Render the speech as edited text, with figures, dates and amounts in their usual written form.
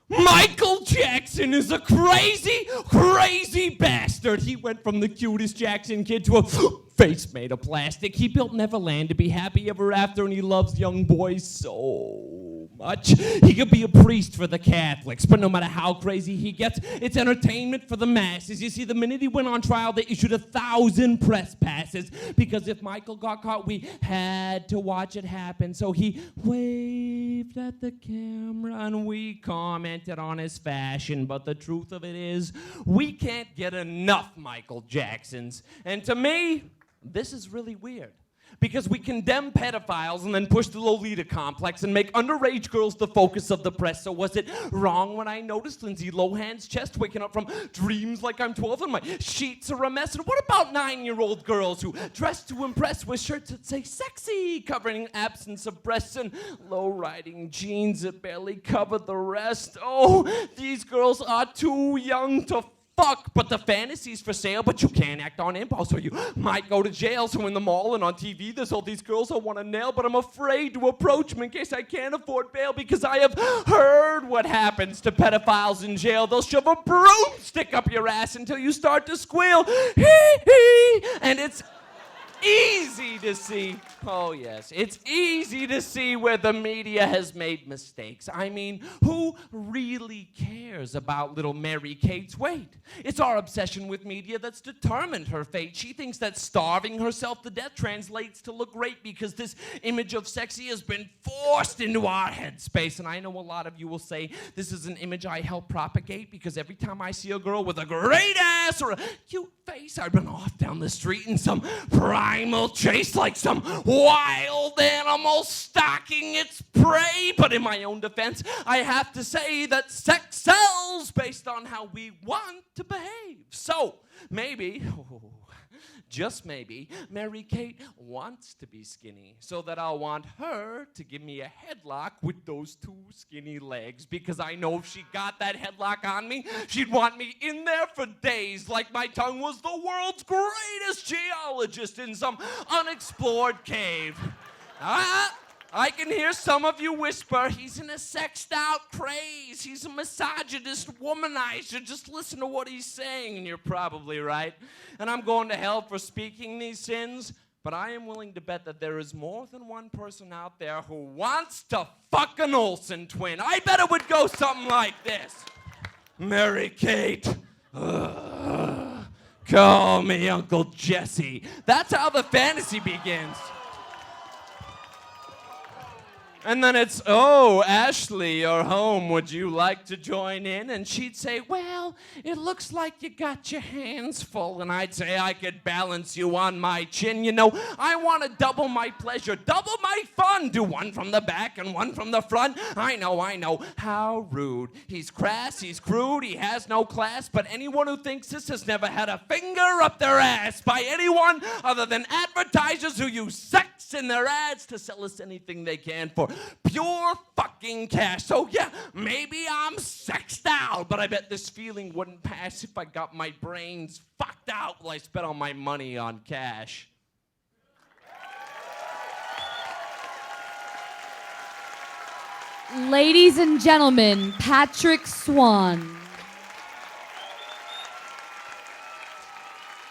Michael Jackson is a crazy, crazy bastard. He went from the cutest Jackson kid to a face made of plastic. He built Neverland to be happy ever after, and he loves young boys so much. He could be a priest for the Catholics, but no matter how crazy he gets, it's entertainment for the masses. You see, the minute he went on trial, they issued 1,000 press passes, because if Michael got caught, we had to watch it happen. So he waved at the camera, and we commented on his fashion, but the truth of it is, we can't get enough Michael Jacksons. And to me, this is really weird, because we condemn pedophiles and then push the Lolita complex and make underage girls the focus of the press. So was it wrong when I noticed Lindsay Lohan's chest waking up from dreams like I'm 12 and my sheets are a mess? And what about 9-year-old girls who dress to impress with shirts that say sexy, covering absence of breasts, and low-riding jeans that barely cover the rest? Oh, these girls are too young to fuck, but the fantasy's for sale, but you can't act on impulse or you might go to jail. So in the mall and on TV, there's all these girls I want to nail, but I'm afraid to approach them in case I can't afford bail, because I have heard what happens to pedophiles in jail. They'll shove a broomstick up your ass until you start to squeal, hee hee, and it's easy to see. Oh yes, it's easy to see where the media has made mistakes. I mean, who really cares about little Mary Kate's weight? It's our obsession with media that's determined her fate. She thinks that starving herself to death translates to look great, because this image of sexy has been forced into our headspace. And I know a lot of you will say this is an image I help propagate, because every time I see a girl with a great ass or a cute face, I run off down the street in some primal chase like some wild animal stalking its prey. But in my own defense, I have to say that sex sells based on how we want to behave. So maybe, just maybe, Mary Kate wants to be skinny, so that I'll want her to give me a headlock with those 2 skinny legs, because I know if she got that headlock on me, she'd want me in there for days, like my tongue was the world's greatest geologist in some unexplored cave. I can hear some of you whisper, he's in a sexed out craze. He's a misogynist womanizer. Just listen to what he's saying, and you're probably right. And I'm going to hell for speaking these sins, but I am willing to bet that there is more than one person out there who wants to fuck an Olsen twin. I bet it would go something like this. Mary Kate, call me Uncle Jesse. That's how the fantasy begins. And then it's, oh, Ashley, you're home. Would you like to join in? And she'd say, well, it looks like you got your hands full. And I'd say, I could balance you on my chin. You know, I want to double my pleasure, double my fun. Do one from the back and one from the front. I know. How rude. He's crass, he's crude, he has no class. But anyone who thinks this has never had a finger up their ass by anyone other than advertisers who use sex in their ads to sell us anything they can for pure fucking cash. So yeah, maybe I'm sexed out, but I bet this feeling wouldn't pass if I got my brains fucked out while I spent all my money on cash. Ladies and gentlemen, Patrick Swan.